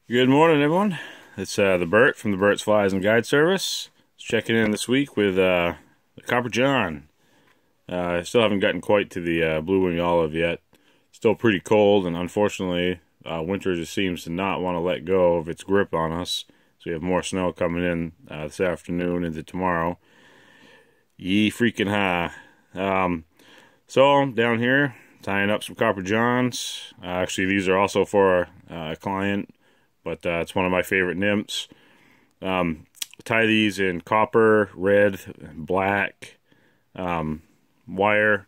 Good morning, everyone. It's the Bert from the Bert's Flies and Guide Service. Just checking in this week with the Copper John. I still haven't gotten quite to the Blue Wing Olive yet. Still pretty cold, and unfortunately, winter just seems to not want to let go of its grip on us. So we have more snow coming in this afternoon into tomorrow. Yee freaking ha. So down here, tying up some Copper Johns. Actually, these are also for a client, but it's one of my favorite nymphs. Tie these in copper, red, black, wire,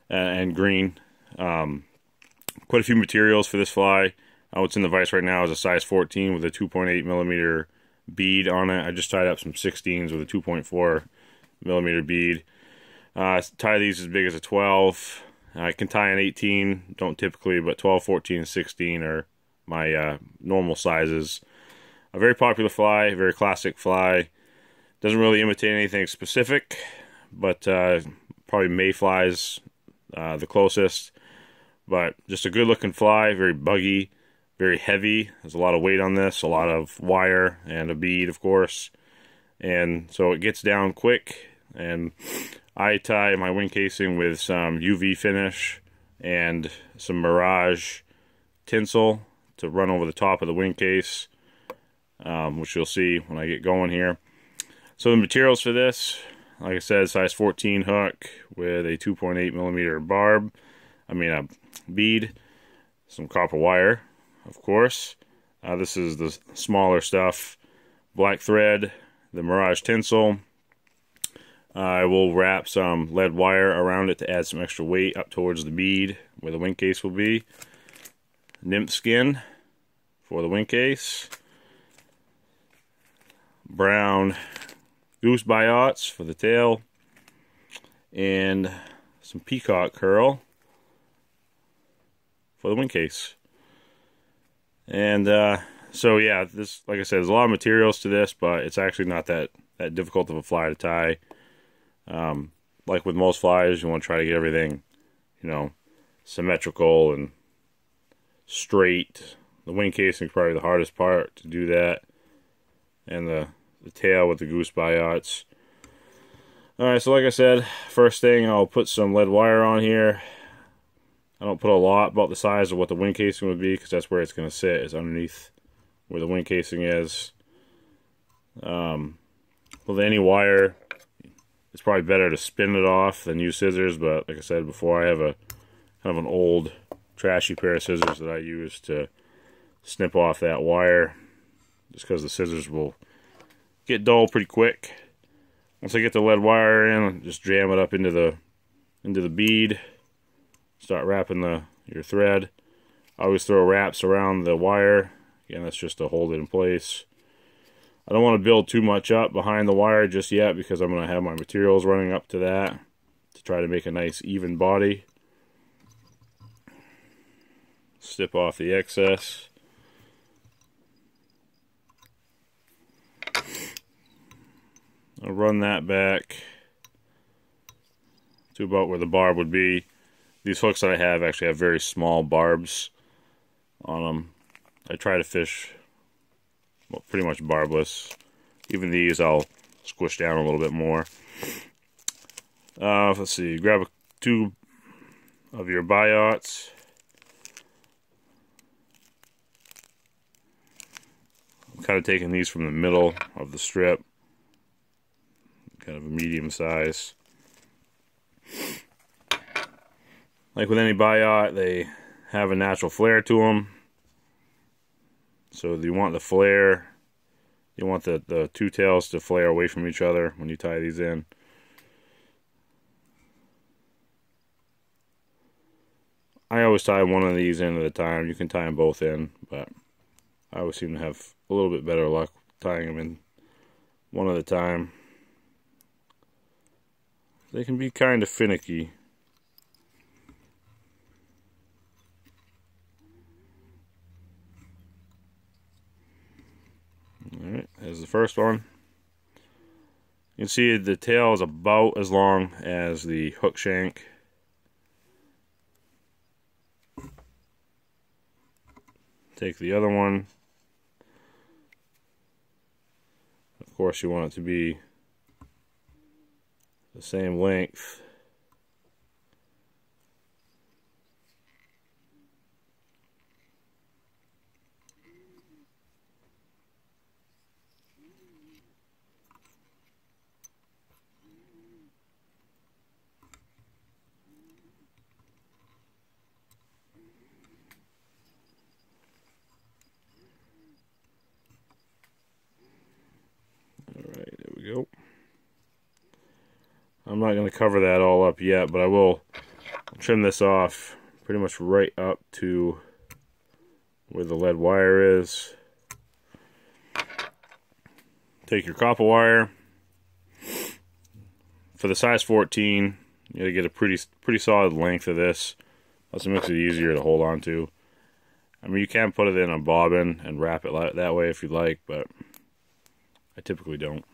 and green. Quite a few materials for this fly. What's in the vise right now is a size 14 with a 2.8 millimeter bead on it. I just tied up some 16s with a 2.4 millimeter bead. Tie these as big as a 12. I can tie an 18, don't typically, but 12, 14, and 16 are my normal sizes. A very popular fly, very classic fly. Doesn't really imitate anything specific, but probably mayflies the closest. But just a good looking fly, very buggy, very heavy. There's a lot of weight on this, a lot of wire and a bead, of course. And so it gets down quick. And I tie my wing casing with some UV finish and some Mirage tinsel to run over the top of the wing case, which you'll see when I get going here. So the materials for this, like I said, size 14 hook with a 2.8 millimeter a bead, some copper wire, of course. This is the smaller stuff. Black thread, the Mirage tinsel. I will wrap some lead wire around it to add some extra weight up towards the bead where the wing case will be. Nymph skin for the wing case. Brown goose biots for the tail. And some peacock curl for the wing case. And so yeah, this, like I said, there's a lot of materials to this, but it's actually not that difficult of a fly to tie. Like with most flies, you want to try to get everything, symmetrical and straight. The wing casing is probably the hardest part to do that, and the tail with the goose biots. Alright, so like I said, first thing, I'll put some lead wire on here. I don't put a lot, about the size of what the wing casing would be, because that's where it's going to sit, is underneath where the wing casing is. With any wire, it's probably better to spin it off than use scissors, but like I said before, I have a kind of an old trashy pair of scissors that I use to snip off that wire, just because the scissors will get dull pretty quick. Once I get the lead wire in, just jam it up into the bead. Start wrapping your thread. I always throw wraps around the wire. Again, that's just to hold it in place. I don't want to build too much up behind the wire just yet, because I'm going to have my materials running up to that to try to make a nice even body. Snip off the excess. I'll run that back to about where the barb would be. These hooks that I have actually have very small barbs on them. I try to fish pretty much barbless. Even these I'll squish down a little bit more. Let's see, grab two of your biots. I'm kind of taking these from the middle of the strip. Kind of a medium size. Like with any biot, they have a natural flare to them. So you want the flare, you want the two tails to flare away from each other when you tie these in. I always tie one of these in at a time. You can tie them both in, but I always seem to have a little bit better luck tying them in one at a time. They can be kind of finicky. Alright, there's the first one. You can see the tail is about as long as the hook shank. Take the other one, Of course, you want it to be the same length. Alright, there we go. I'm not going to cover that all up yet, but I will trim this off pretty much right up to where the lead wire is. Take your copper wire. For the size 14, you gotta get a pretty solid length of this. Also makes it easier to hold on to. I mean, you can put it in a bobbin and wrap it that way if you'd like, but I typically don't.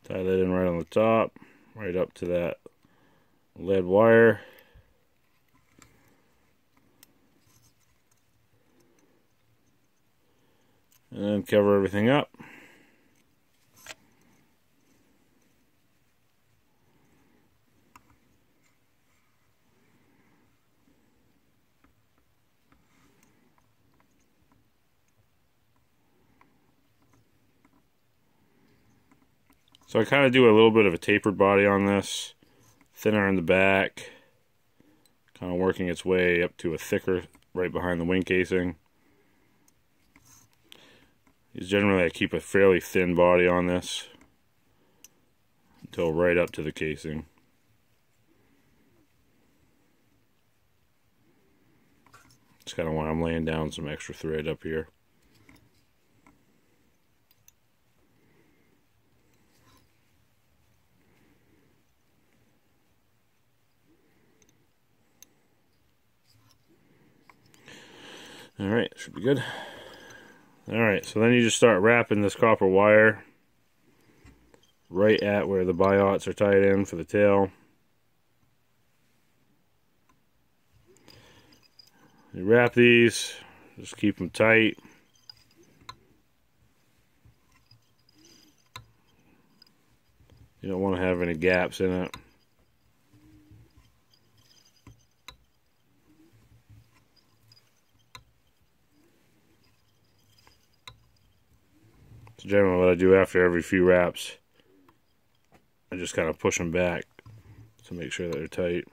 Tie that in right on the top, right up to that lead wire. And then cover everything up. So I kind of do a little bit of a tapered body on this, thinner in the back, kind of working its way up to a thicker right behind the wing casing. Generally, I keep a fairly thin body on this until right up to the casing. It's kind of why I'm laying down some extra thread up here. Alright, should be good. Alright, so then you just start wrapping this copper wire right at where the biots are tied in for the tail. You wrap these, just keep them tight. You don't want to have any gaps in it. So generally what I do after every few wraps, I just kind of push them back to make sure that they're tight.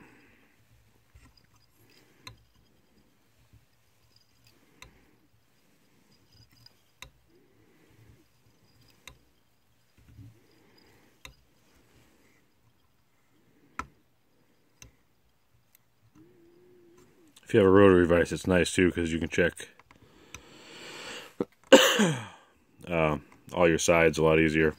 If you have a rotary vise, it's nice too because you can check all your sides a lot easier.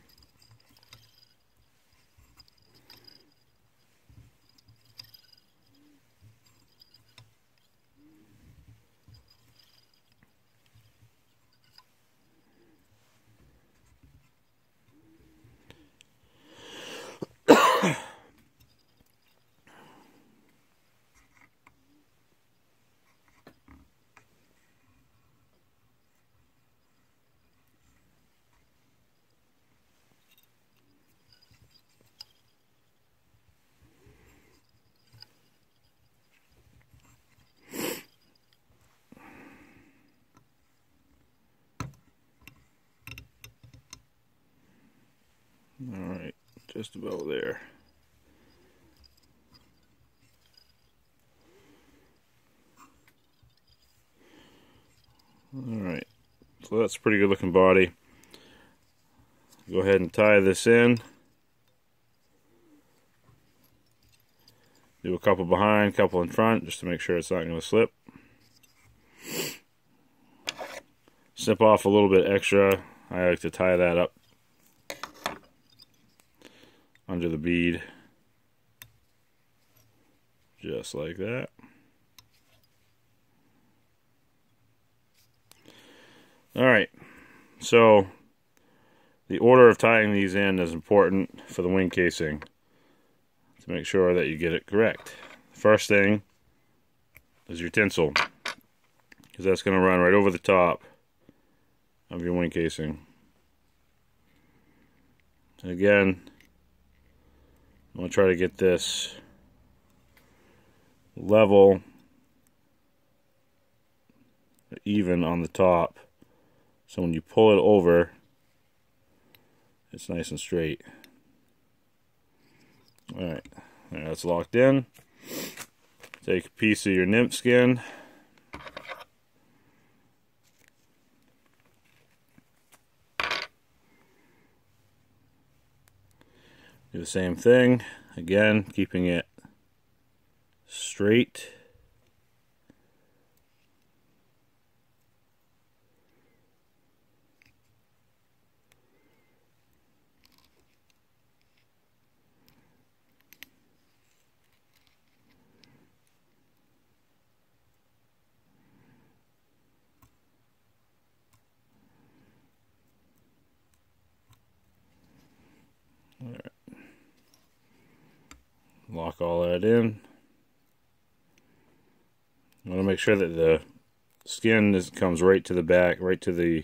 Alright, just about there. Alright, so that's a pretty good looking body. Go ahead and tie this in. Do a couple behind, couple in front, just to make sure it's not going to slip. Snip off a little bit extra. I like to tie that up under the bead, just like that. Alright, so the order of tying these in is important for the wing casing to make sure that you get it correct. First thing is your tinsel. because that's going to run right over the top of your wing casing. And again, I'm going to try to get this level, even on the top, so when you pull it over, it's nice and straight. Alright, that's locked in. Take a piece of your nymph skin. Do the same thing, again, keeping it straight. All right. Lock all that in. I want to make sure that the skin comes right to the back, right to the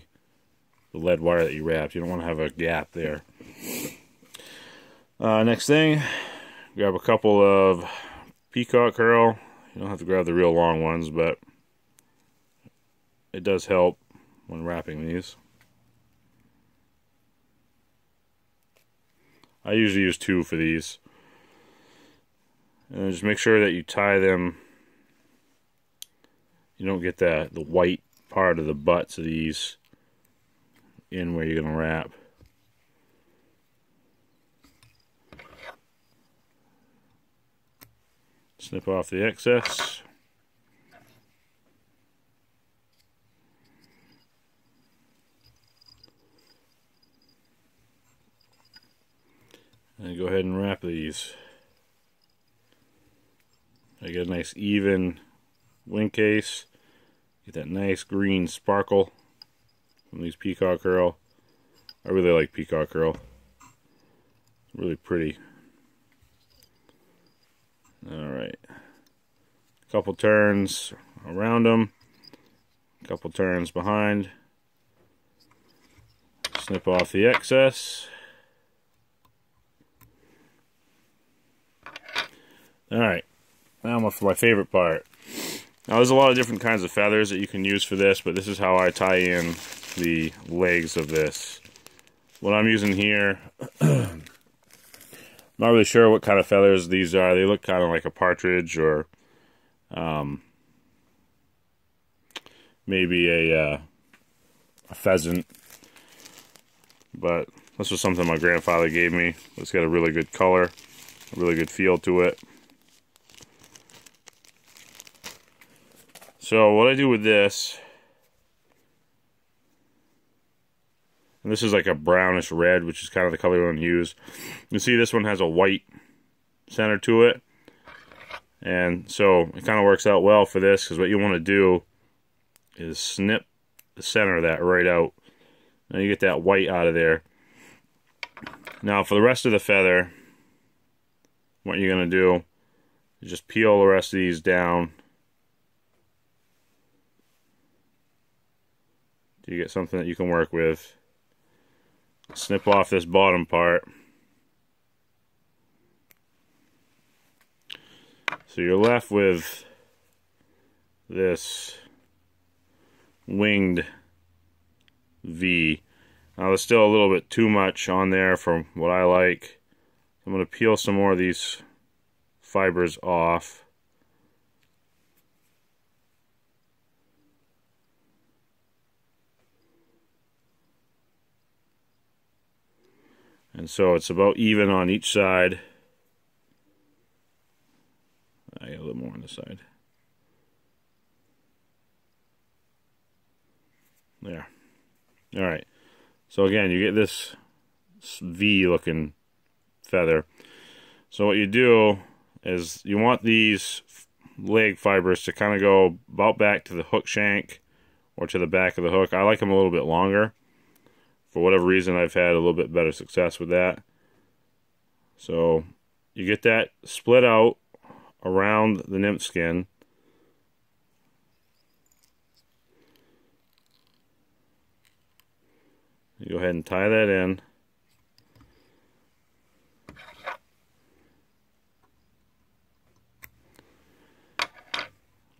lead wire that you wrapped. You don't want to have a gap there. Next thing, grab a couple of peacock curl. You don't have to grab the real long ones, but it does help when wrapping these. I usually use 2 for these. And just make sure that you tie them. You don't get the white part of the butts of these in where you're going to wrap. Snip off the excess. And go ahead and wrap these. I get a nice even wing case. Get that nice green sparkle from these peacock curl. I really like peacock curl. Really pretty. Alright. A couple turns around them. A couple turns behind. Snip off the excess. Alright. Now for my favorite part. Now there's a lot of different kinds of feathers that you can use for this, but this is how I tie in the legs of this. What I'm using here, I'm not really sure what kind of feathers these are. They look kind of like a partridge or maybe a pheasant. But this was something my grandfather gave me. It's got a really good color, a really good feel to it. So what I do with this, and this is like a brownish red, which is kind of the color you want to use. You see this one has a white center to it. And so it kind of works out well for this, because what you want to do is snip the center of that right out. Now you get that white out of there. Now for the rest of the feather, what you're going to do is just peel the rest of these down. You get something that you can work with. Snip off this bottom part. So you're left with this winged V. Now there's still a little bit too much on there from what I like. I'm going to peel some more of these fibers off. And so it's about even on each side. I got a little more on this side. There. Alright. So again, you get this V looking feather. So what you do is you want these leg fibers to kind of go about back to the hook shank or to the back of the hook. I like them a little bit longer. For whatever reason, I've had a little bit better success with that. So you get that split out around the nymph skin. You go ahead and tie that in.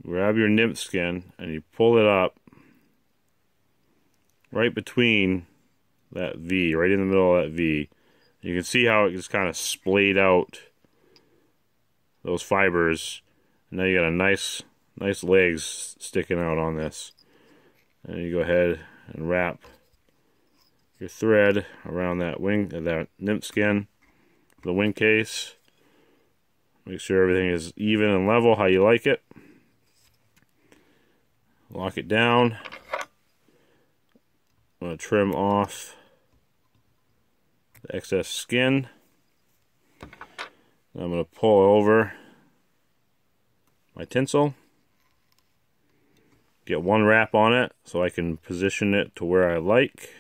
Grab your nymph skin and you pull it up right between that V, right in the middle of that V. You can see how it just kind of splayed out those fibers. And now you got a nice legs sticking out on this. And you go ahead and wrap your thread around that nymph skin, the wing case. Make sure everything is even and level how you like it. Lock it down. I'm going to trim off the excess skin. I'm going to pull over my tinsel. Get one wrap on it so I can position it to where I like.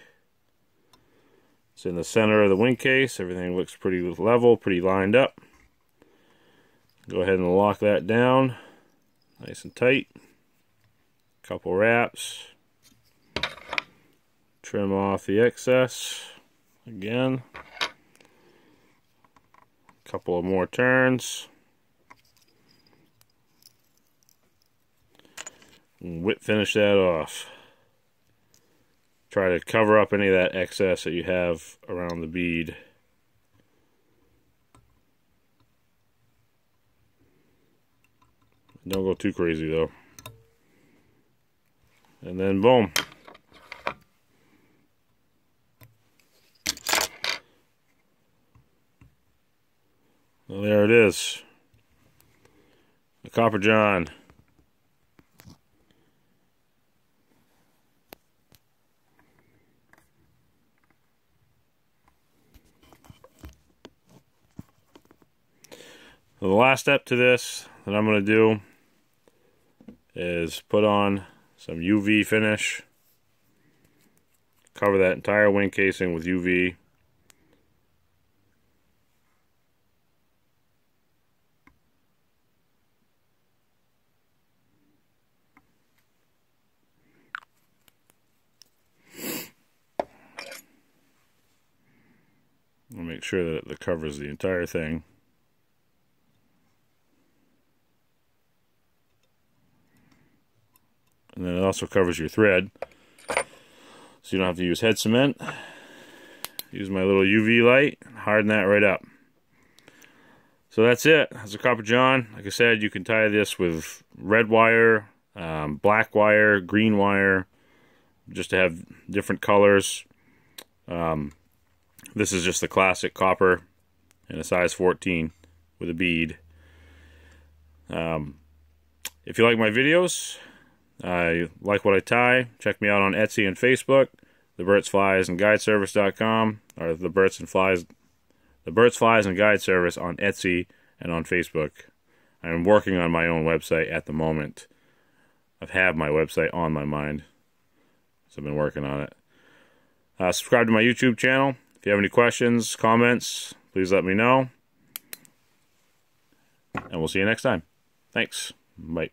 It's in the center of the wing case. Everything looks pretty level, pretty lined up. Go ahead and lock that down nice and tight. Couple wraps. Trim off the excess again. Couple of more turns. And finish that off. Try to cover up any of that excess that you have around the bead. Don't go too crazy though. And then boom. Well, there it is. The Copper John. So the last step to this that I'm going to do is put on some UV finish. Cover that entire wing casing with UV. I'll make sure that it covers the entire thing. And then it also covers your thread, so you don't have to use head cement. Use my little UV light and harden that right up. So that's it. That's a Copper John. Like I said, you can tie this with red wire, black wire, green wire, just to have different colors. This is just the classic copper in a size 14 with a bead. If you like my videos, I like what I tie, check me out on Etsy and Facebook, the Birds, Flies, and Guide Service.com, or the Birds, Flies, and Guide Service on Etsy and on Facebook. I'm working on my own website at the moment. I've had my website on my mind, so I've been working on it. Subscribe to my YouTube channel. If you have any questions, comments, please let me know. And we'll see you next time. Thanks. Bye.